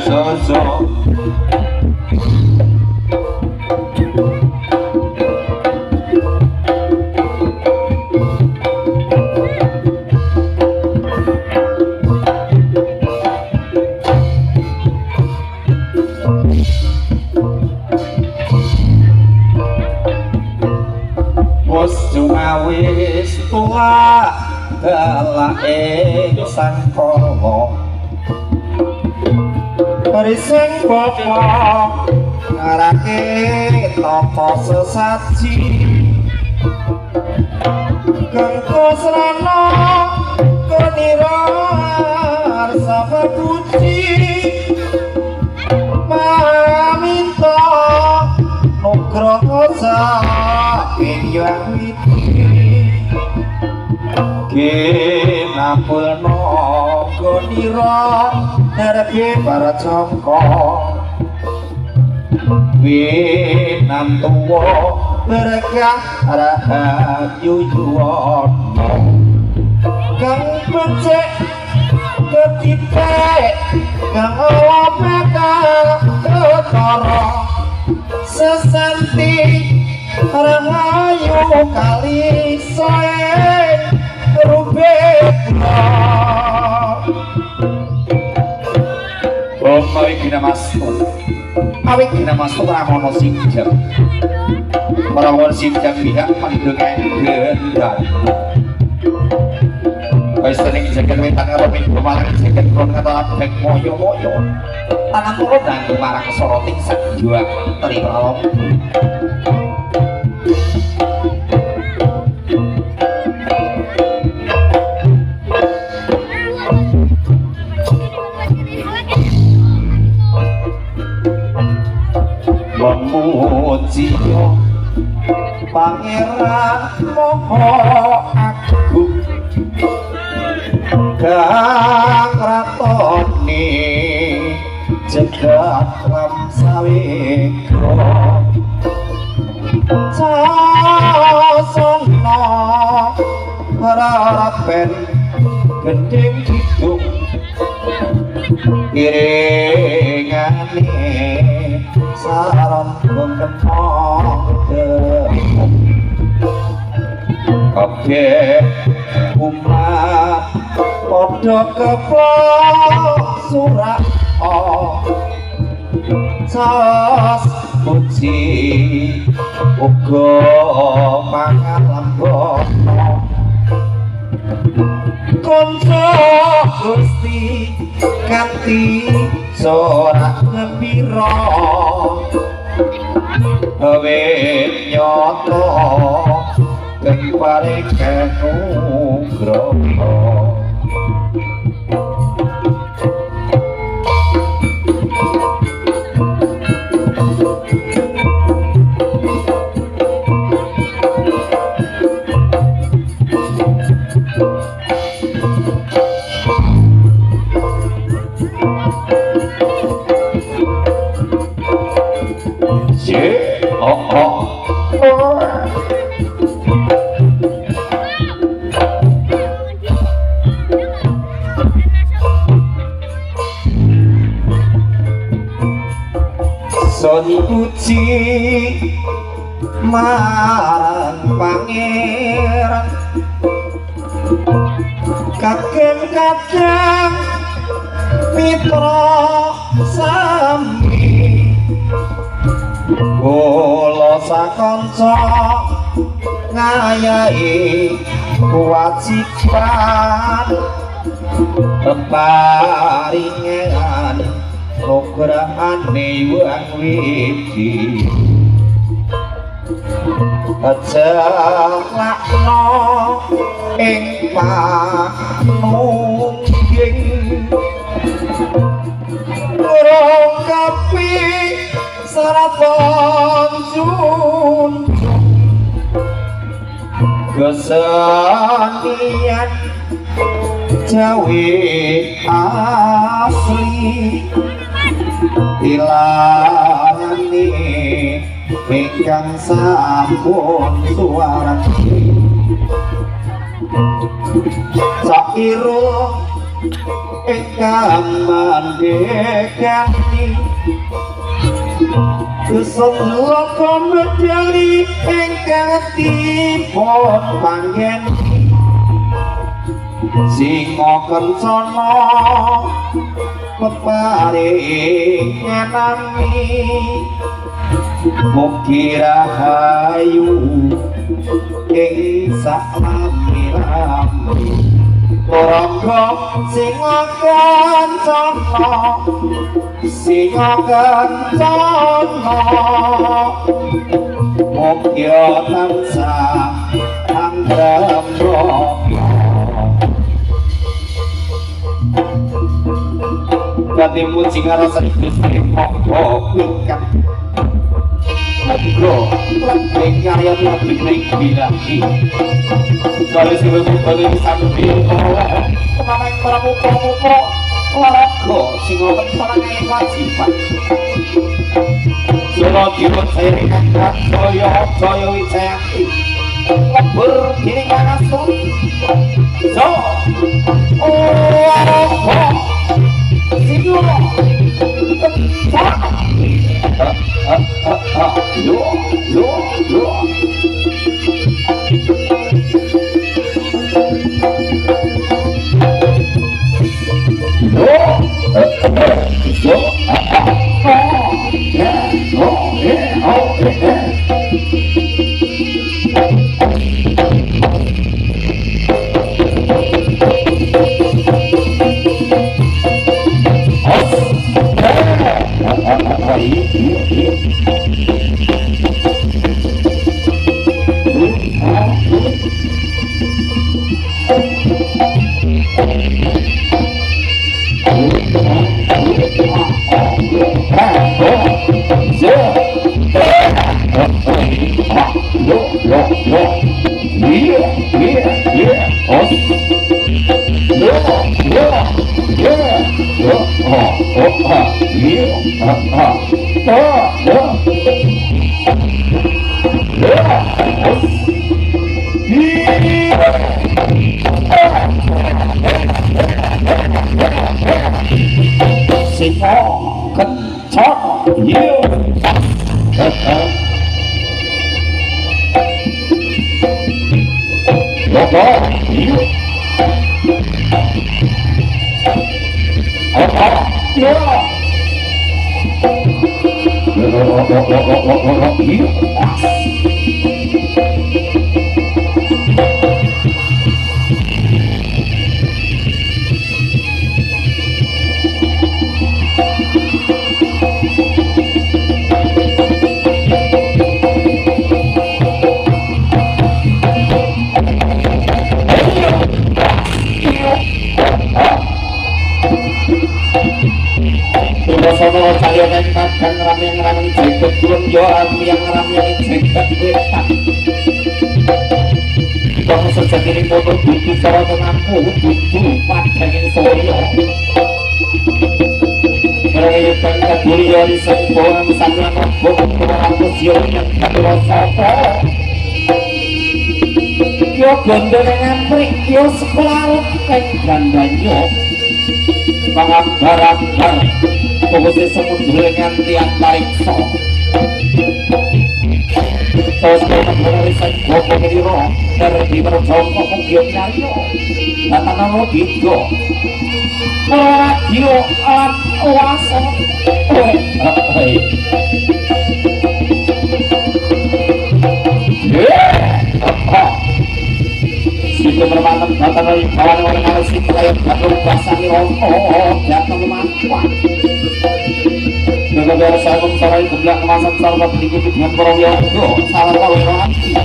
dosa wis tua dalake sangkala rising bapa ngarake tata sesaji kanggo srana kanira arsa puji maminta nugraha saking yang kinapulno gonira nerke para cangka winantuwa berkah rahayu yuwana kang becik ketipe kang bakal ketara sesanti rahayu kali soe rubekna Omai kinamastu awik kinamastu ramono sinjang ramono sinjang pihak pandengan gendang Paistane jagat wetan karo minggu malang jagat kron kata abek moyo-moyo tangan turun dan marang soroting sak juang terima memujiyo pangeran moho agung kang ratone jagat lam sawekra sasana harapen gending hidung iringane saron kemong kabeh umat padha keplok surak sas puji uga pangalambono konco Gusti kanthi sorak ngepira awet nyoto kang paring kanugraha Soni puji marang pangeran kadang mitra sami kula sakanca ngayahi kewajiban peparingan prograhane wang widi aja lakno ing panungging urung kapi sarapan junjung kesenian Jawi asli dilarani ingkang sampun suwarati sairung ingkang mandhekani Kesemloko medali ingkang dipun panggen Singa kencana peparing ngenani Mugi rahayu ing salami-lami Rangga singa kencana singa kencana Mugi tansah anggrem Gati muji ngarasa Gusti monggo ingkang monggo lebih nyayat lebih naik bilangi kalau sibuk balik sambil kemana para muka-muka olahraga singokan parangnya wajiban surat dibuat saya dengan Jaya Wijayati lebur kini nganasun so Sigo, gondone ngaprik yo sekelarut keng gandanya pangambar-ambar pokoknya semudra nganti antariksa terus kena menarisan goko kediro dari berjongkok mungkin nyario datang lo gitu radio alat uasa Situ bermantap datang dari kawan-kawan harus kayak baru basah di rokok datang manfaat. Jaga biar saya memsarai kebelah kemasan sarwa berikut dengan Purwoyogo salah kawiranti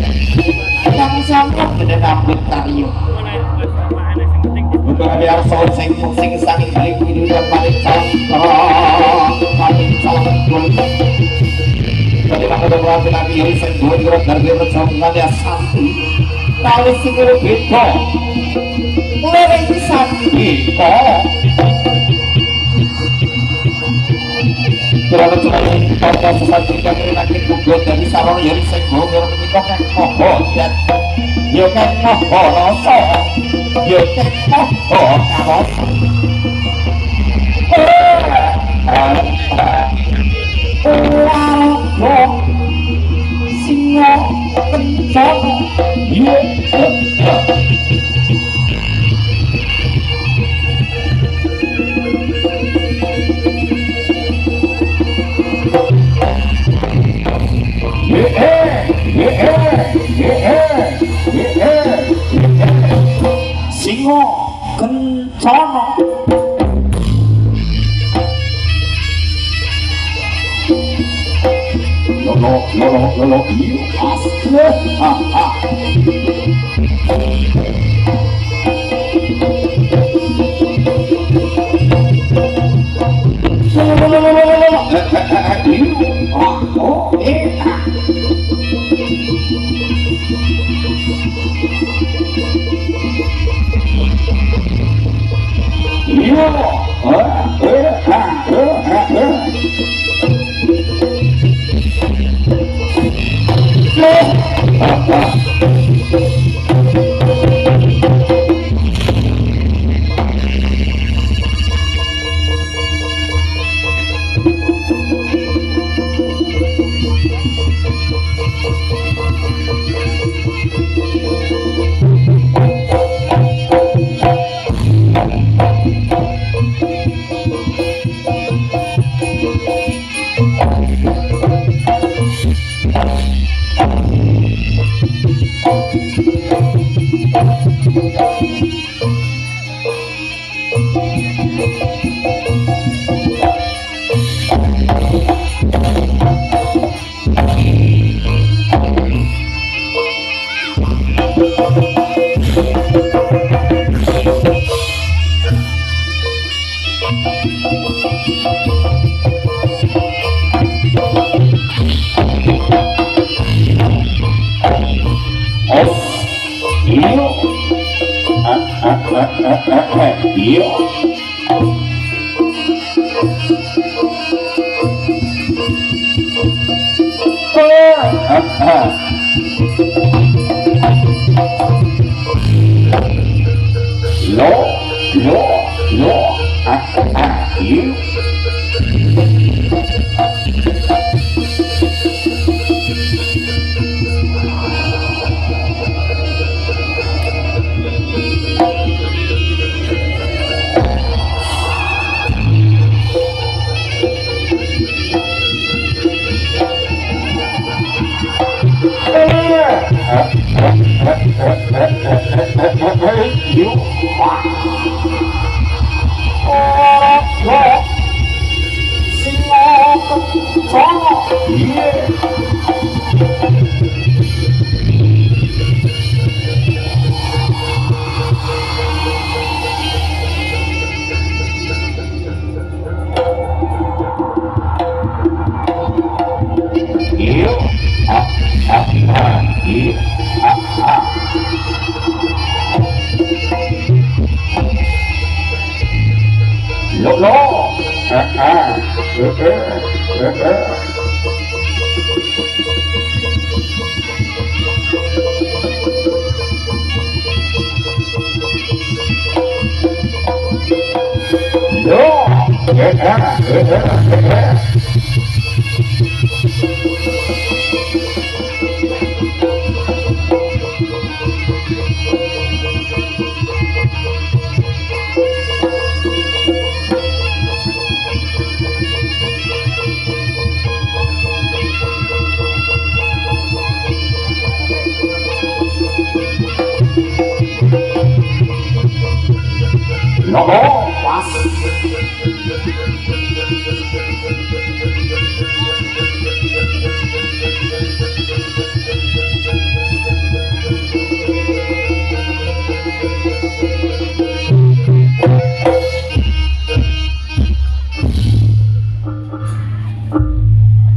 yang sanggup mendenambut tario. Bukan biar soal sing sanging balik ini udah balik calon jadi maka udah berarti lagi yang saya buat gerak dari berjauhan ya satu kali segera beda mulai bisa beda berapa cuma ini pada sesuatu yang lagi kugut dari sarang yang saya buat gerak menikah kan mohon dan ya kan mohon rasa yo teko kawas singa kencana yo singa kencana lolo iyo asle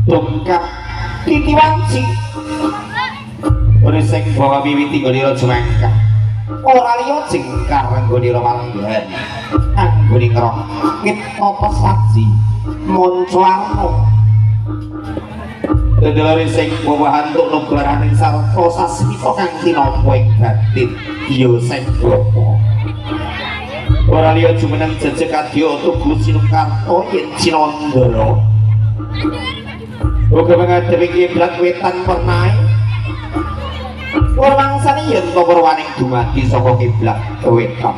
Dongkap titi wanci udah sing bawa bibiti godiro cemengkak ora liya jengkar godiro malanggan anggone ngrong kit apa saksi moncoarno dedelare sing bawa hantuk nubraraning sarta sasmita kang tinapa ing batin ya sing gopo ora liya jumeneng jejeg kadya tugu Sinukarta yen Cinandara uga menghadapi kiblat wetan pernah warmangsane yen purwaning dumadi saka kiblat wetan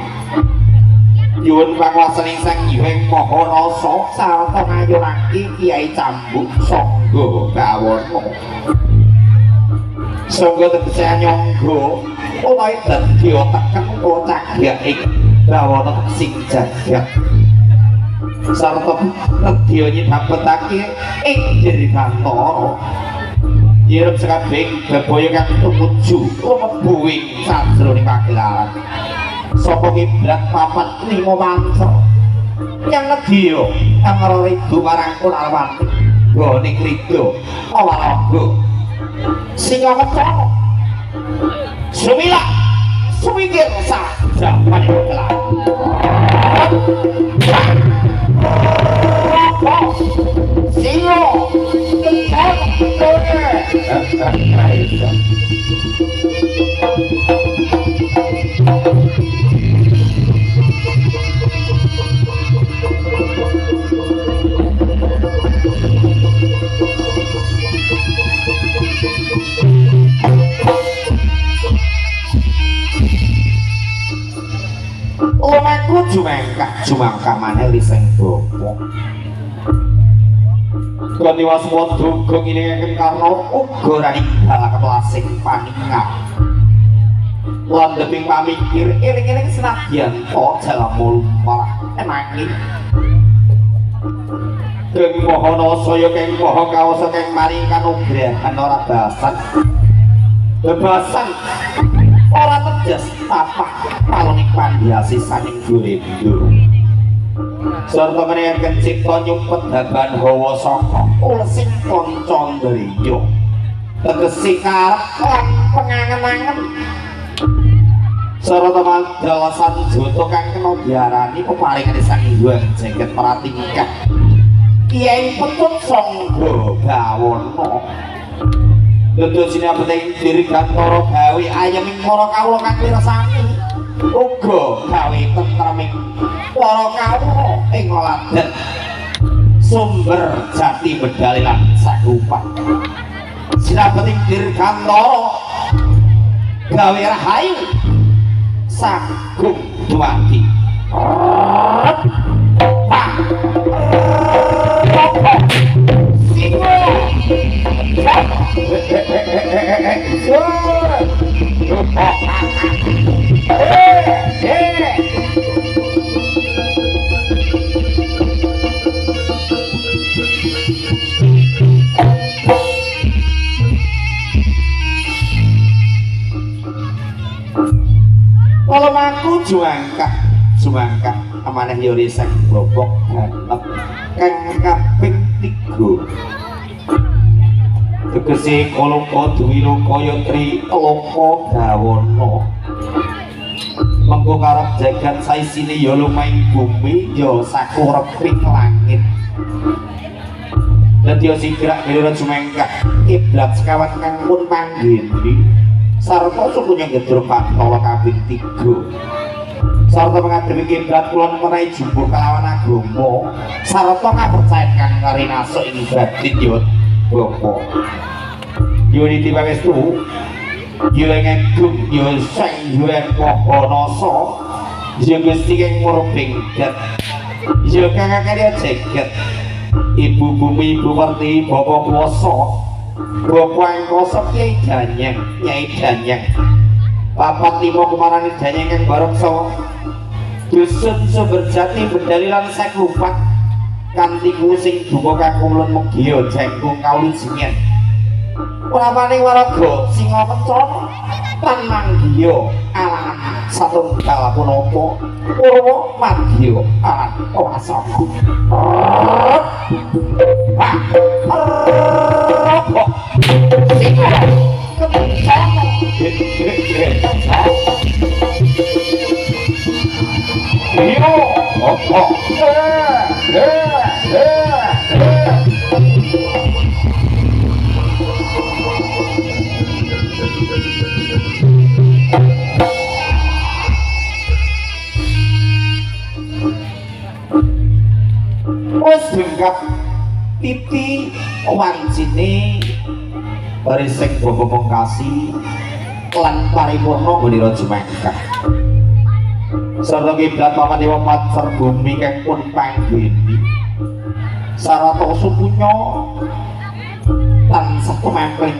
nyuwun panguwasaning Sang Hyang Maha Rasa sarta ngayunake Kyai Cambuk Sangga Bawana Sangga tegese nyangga utawi dadi teken cagak ing Bawana sing jagat sarta nedya nyidhapetake ing Dirgantara nyirep sakabeh bebaya kang tumuju mlebu ing sajroning pagelaran saka kiblat papat 5 manca yang nedya kang ora ridu marang Kunarwati gone krida awalaga singa kencana sumila sumikir sajaman kelan singa Omaku jumangkah maneh liseng bapa. Kanthi waspada duga ngilingaken karna uga raninggal kelasing paningap. Landheping pamikir eling-eling senadyan to dalam mulpah emanging. Kang Mahana saya kang Maha Kawasa kang maring kanugrahan ora basan. Bebasan ora tejas tapak paloning pandiasi saking Gurindra sarta menehaken cipta nyumpet daban hawa saka ulsing Kancandriya tegese karep lan pengangen-angen sarta mandala sanjata kang kena diarani peparingane Sang Hyang Jagat Pratingkah Kyai Petut Sangga Bawana Dudu sinapeteng Dirgantara gawe ayeming para kawula kang mirsani uga gawe tentreming para kawula ing laden sumber jati medali lan sakupan sinapeteng Dirgantara gawe rahayu sagung dumadi kalau aku jumangkah amanah yori sang bobok hanep kang kaping 3 tegese kalangka duwira kaya tri telaka gawana mengko karep jagat saisine ya lumahing bumi ya sakureping langit dadi sigrak milurut jumangkah kiblat sekawan kang pun panggeni sarta sukunya gedhur Pantala kaping 3 sarta menghadapi kiblat kulon menawi jumbo kelawan agama sarta kapercayan karinasuk ing batin yo bapa yo nitipangestu yo ngegum yo Sang Hyang Maha Rasa yo Gusti kang murbing dat yo kang karya jagat ibu bumi ibu perti bapa kuwasa bapa angkasa Kyai Danyang papat 5 kumarani Danyang kang bareksa dusun sumber jati bedalilan sakupat kanthi sing duka kakulun megya jengkung kaulujengan pramane waraga singa kencana lan manggiya alan satunggal punapa purwa manggiya alan wasana singa kencana yo opo wis bengkap titi wancine barising bapa mengkasi lan paripurna nggone Raja Mangkah sarta kiblat paman dewa mater bumi kang pun panggeni sarata supunya tansah kemempring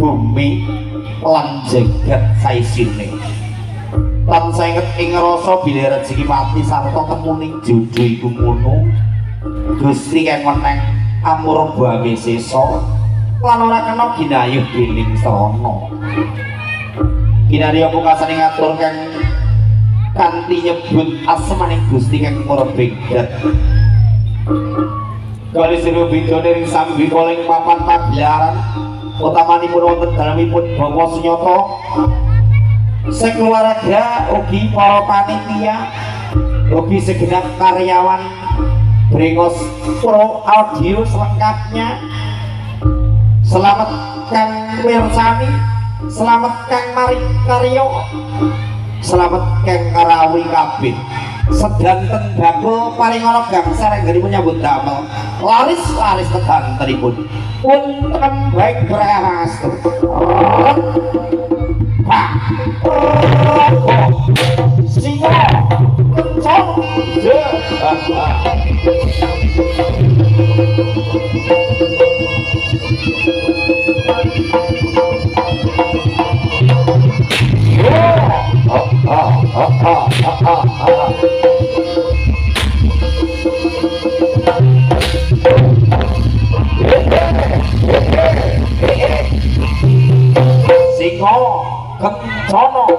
bumi lan jagat saisine tansah inget ing rasa bila rezeki mati sarta temuning jodoh iku ngono Gusti kang meneng amurba sesa lan ora kena ginayuh dening srana kinarya pungkasane ngatur kang kanthi nyebut asmaning Gusti kang murebegdat kali seru bidone ring sambi koleng papan pagelaran utamanipun wonten dalemipun bapa sunyata sekeluarga ugi para panitia ugi segenap karyawan Brengos Pro Audio selengkapnya selamat Kang Wirsani selamat Kang Mari Karyo selamat Kang Karawi kabeh sedanten bakul paling ana gangsar enggari menyambut damel laris kedantenipun punten baik prahastu singa kencang singa kencana Halo.